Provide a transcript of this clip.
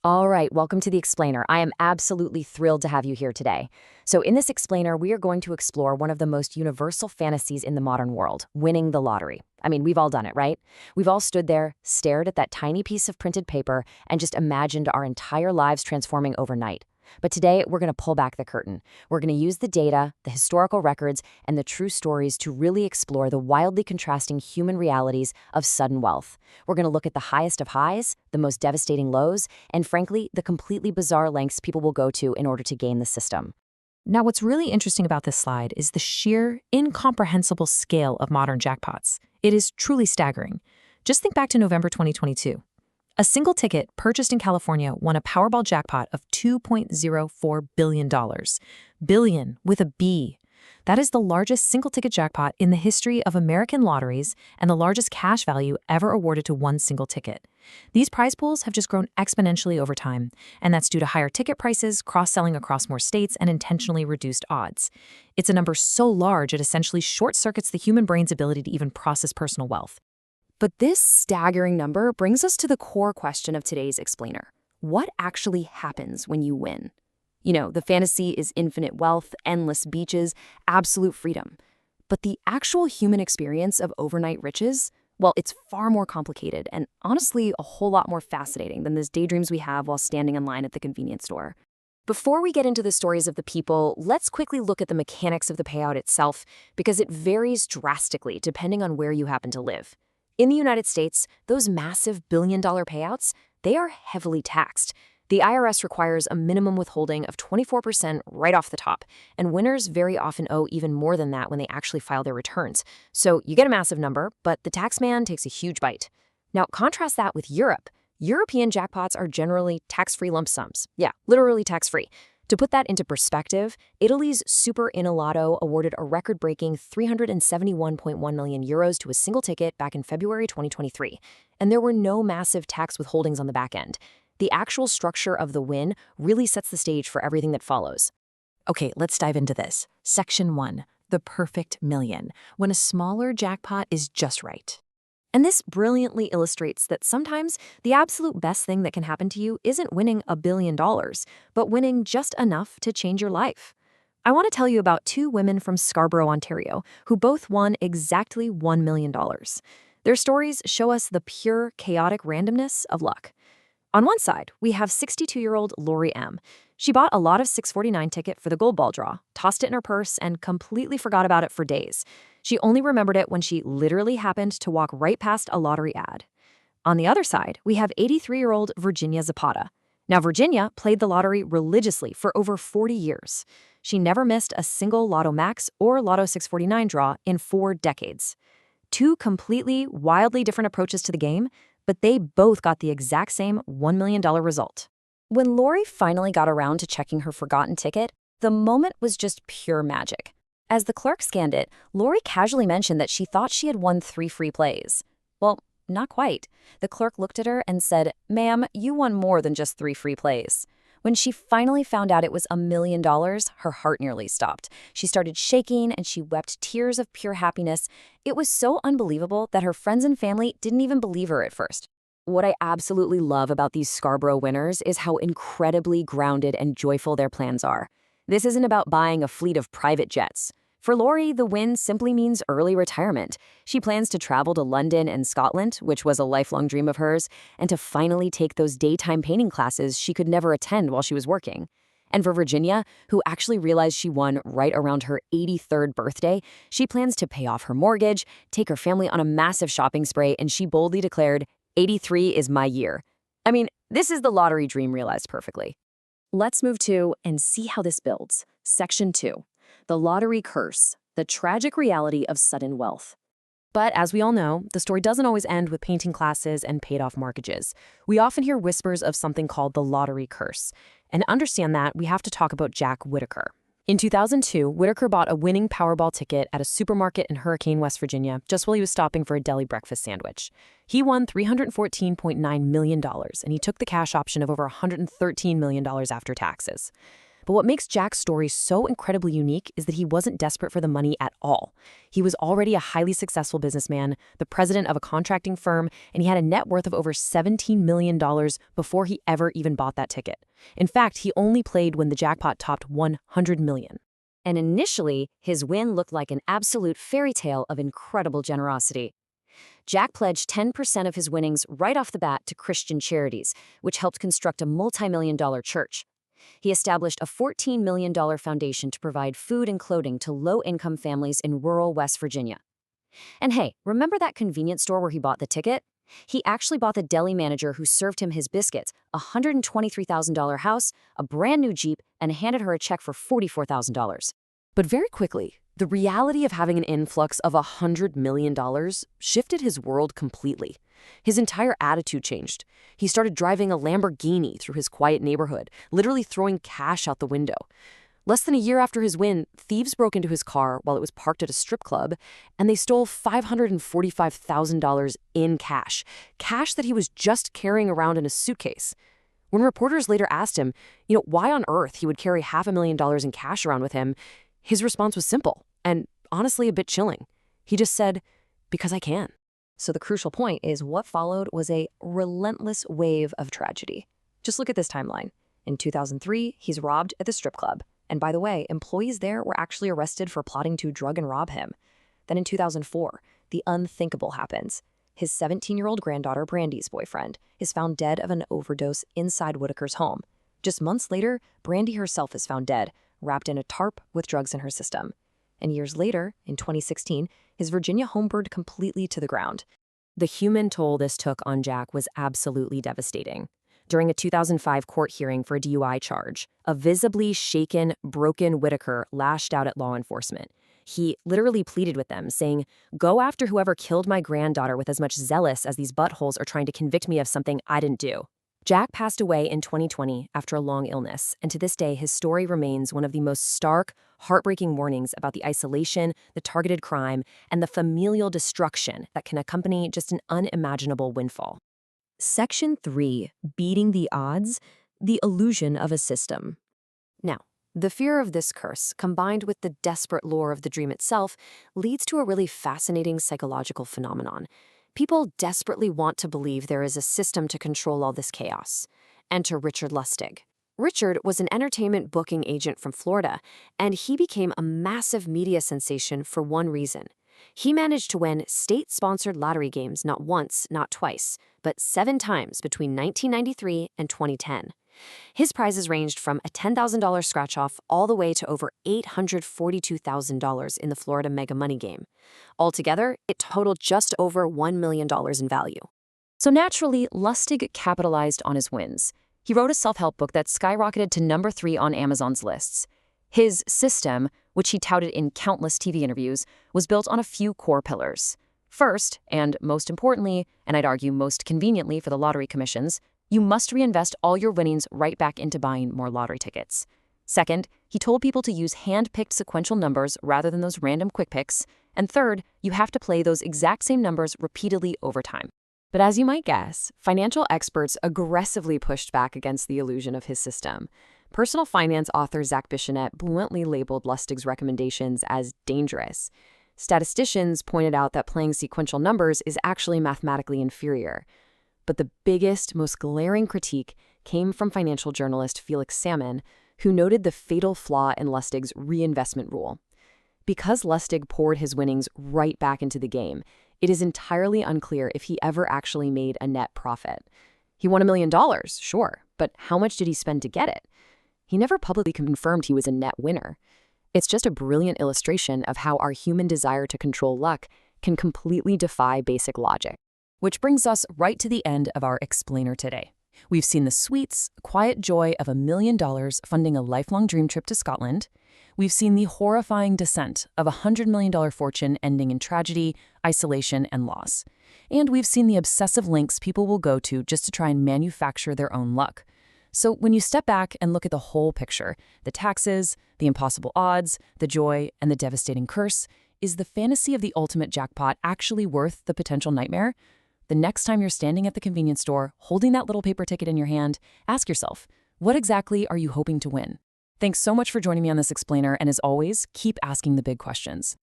All right, welcome to the Explainer. I am absolutely thrilled to have you here today. So, in this Explainer, we are going to explore one of the most universal fantasies in the modern world, winning the lottery. I mean, we've all done it, right? We've all stood there, stared at that tiny piece of printed paper, and just imagined our entire lives transforming overnight. But today, we're going to pull back the curtain. We're going to use the data, the historical records, and the true stories to really explore the wildly contrasting human realities of sudden wealth. We're going to look at the highest of highs, the most devastating lows, and frankly, the completely bizarre lengths people will go to in order to game the system. Now, what's really interesting about this slide is the sheer, incomprehensible scale of modern jackpots. It is truly staggering. Just think back to November 2022. A single ticket purchased in California won a Powerball jackpot of $2.04 billion. Billion with a B. That is the largest single-ticket jackpot in the history of American lotteries and the largest cash value ever awarded to one single ticket. These prize pools have just grown exponentially over time, and that's due to higher ticket prices, cross-selling across more states, and intentionally reduced odds. It's a number so large it essentially short-circuits the human brain's ability to even process personal wealth. But this staggering number brings us to the core question of today's Explainer. What actually happens when you win? You know, the fantasy is infinite wealth, endless beaches, absolute freedom. But the actual human experience of overnight riches, well, it's far more complicated and honestly a whole lot more fascinating than those daydreams we have while standing in line at the convenience store. Before we get into the stories of the people, let's quickly look at the mechanics of the payout itself because it varies drastically depending on where you happen to live. In the United States, those massive billion-dollar payouts, they are heavily taxed. The IRS requires a minimum withholding of 24% right off the top, and winners very often owe even more than that when they actually file their returns. So you get a massive number, but the tax man takes a huge bite. Now, contrast that with Europe. European jackpots are generally tax-free lump sums. Yeah, literally tax-free. To put that into perspective, Italy's Super Lotto awarded a record-breaking €371.1 million to a single ticket back in February 2023, and there were no massive tax withholdings on the back end. The actual structure of the win really sets the stage for everything that follows. Okay, let's dive into this. Section 1, the perfect million, when a smaller jackpot is just right. And this brilliantly illustrates that sometimes the absolute best thing that can happen to you isn't winning $1 billion, but winning just enough to change your life. I want to tell you about two women from Scarborough, Ontario, who both won exactly $1 million. Their stories show us the pure, chaotic randomness of luck. On one side, we have 62-year-old Laurie M. She bought a lot of 649 ticket for the gold ball draw, tossed it in her purse, and completely forgot about it for days. She only remembered it when she literally happened to walk right past a lottery ad. On the other side, we have 83-year-old Virginia Zapata. Now, Virginia played the lottery religiously for over 40 years. She never missed a single Lotto Max or Lotto 649 draw in 4 decades. Two completely, wildly different approaches to the game, but they both got the exact same $1 million result. When Laurie finally got around to checking her forgotten ticket, the moment was just pure magic. As the clerk scanned it, Laurie casually mentioned that she thought she had won 3 free plays. Well, not quite. The clerk looked at her and said, "Ma'am, you won more than just 3 free plays." When she finally found out it was $1 million, her heart nearly stopped. She started shaking and she wept tears of pure happiness. It was so unbelievable that her friends and family didn't even believe her at first. What I absolutely love about these Scarborough winners is how incredibly grounded and joyful their plans are. This isn't about buying a fleet of private jets. For Laurie, the win simply means early retirement. She plans to travel to London and Scotland, which was a lifelong dream of hers, and to finally take those daytime painting classes she could never attend while she was working. And for Virginia, who actually realized she won right around her 83rd birthday, she plans to pay off her mortgage, take her family on a massive shopping spree, and she boldly declared, "83 is my year." I mean, this is the lottery dream realized perfectly. Let's move to and see how this builds. Section 2. The lottery curse, the tragic reality of sudden wealth. But as we all know, the story doesn't always end with painting classes and paid-off mortgages. We often hear whispers of something called the lottery curse. And to understand that, we have to talk about Jack Whittaker. In 2002, Whittaker bought a winning Powerball ticket at a supermarket in Hurricane, West Virginia, just while he was stopping for a deli breakfast sandwich. He won $314.9 million, and he took the cash option of over $113 million after taxes. But what makes Jack's story so incredibly unique is that he wasn't desperate for the money at all. He was already a highly successful businessman, the president of a contracting firm, and he had a net worth of over $17 million before he ever even bought that ticket. In fact, he only played when the jackpot topped $100 million. And initially, his win looked like an absolute fairy tale of incredible generosity. Jack pledged 10% of his winnings right off the bat to Christian charities, which helped construct a multi-million-dollar church. He established a $14 million foundation to provide food and clothing to low-income families in rural West Virginia. And hey, remember that convenience store where he bought the ticket? He actually bought the deli manager who served him his biscuits, a $123,000 house, a brand new Jeep, and handed her a check for $44,000. But very quickly, the reality of having an influx of $100 million shifted his world completely. His entire attitude changed. He started driving a Lamborghini through his quiet neighborhood, literally throwing cash out the window. Less than a year after his win, thieves broke into his car while it was parked at a strip club, and they stole $545,000 in cash that he was just carrying around in a suitcase. When reporters later asked him, why on earth he would carry $500,000 in cash around with him, his response was simple and honestly a bit chilling. He just said, "Because I can." So the crucial point is what followed was a relentless wave of tragedy. Just look at this timeline. In 2003, he's robbed at the strip club. And by the way, employees there were actually arrested for plotting to drug and rob him. Then in 2004, the unthinkable happens. His 17-year-old granddaughter, Brandy's boyfriend, is found dead of an overdose inside Whittaker's home. Just months later, Brandy herself is found dead, wrapped in a tarp with drugs in her system. And years later, in 2016, his Virginia home burned completely to the ground. The human toll this took on Jack was absolutely devastating. During a 2005 court hearing for a DUI charge, a visibly shaken, broken Whittaker lashed out at law enforcement. He literally pleaded with them, saying, "Go after whoever killed my granddaughter with as much zealous as these buttholes are trying to convict me of something I didn't do." Jack passed away in 2020 after a long illness, and to this day, his story remains one of the most stark, heartbreaking warnings about the isolation, the targeted crime, and the familial destruction that can accompany just an unimaginable windfall. Section 3, Beating the Odds, the Illusion of a System. Now, the fear of this curse, combined with the desperate lure of the dream itself, leads to a really fascinating psychological phenomenon. People desperately want to believe there is a system to control all this chaos. Enter Richard Lustig. Richard was an entertainment booking agent from Florida, and he became a massive media sensation for one reason. He managed to win state-sponsored lottery games not once, not twice, but 7 times between 1993 and 2010. His prizes ranged from a $10,000 scratch-off all the way to over $842,000 in the Florida Mega Money game. Altogether, it totaled just over $1 million in value. So naturally, Lustig capitalized on his wins. He wrote a self-help book that skyrocketed to number 3 on Amazon's lists. His system, which he touted in countless TV interviews, was built on a few core pillars. First, and most importantly, and I'd argue most conveniently for the lottery commissions, you must reinvest all your winnings right back into buying more lottery tickets. Second, he told people to use hand-picked sequential numbers rather than those random quick picks. And third, you have to play those exact same numbers repeatedly over time. But as you might guess, financial experts aggressively pushed back against the illusion of his system. Personal finance author Zach Bissonette bluntly labeled Lustig's recommendations as dangerous. Statisticians pointed out that playing sequential numbers is actually mathematically inferior. But the biggest, most glaring critique came from financial journalist Felix Salmon, who noted the fatal flaw in Lustig's reinvestment rule. Because Lustig poured his winnings right back into the game, it is entirely unclear if he ever actually made a net profit. He won $1 million, sure, but how much did he spend to get it? He never publicly confirmed he was a net winner. It's just a brilliant illustration of how our human desire to control luck can completely defy basic logic. Which brings us right to the end of our explainer today. We've seen the sweets, quiet joy of $1 million funding a lifelong dream trip to Scotland. We've seen the horrifying descent of a $100 million fortune ending in tragedy, isolation, and loss. And we've seen the obsessive lengths people will go to just to try and manufacture their own luck. So when you step back and look at the whole picture, the taxes, the impossible odds, the joy, and the devastating curse, is the fantasy of the ultimate jackpot actually worth the potential nightmare? The next time you're standing at the convenience store, holding that little paper ticket in your hand, ask yourself, what exactly are you hoping to win? Thanks so much for joining me on this explainer, and as always, keep asking the big questions.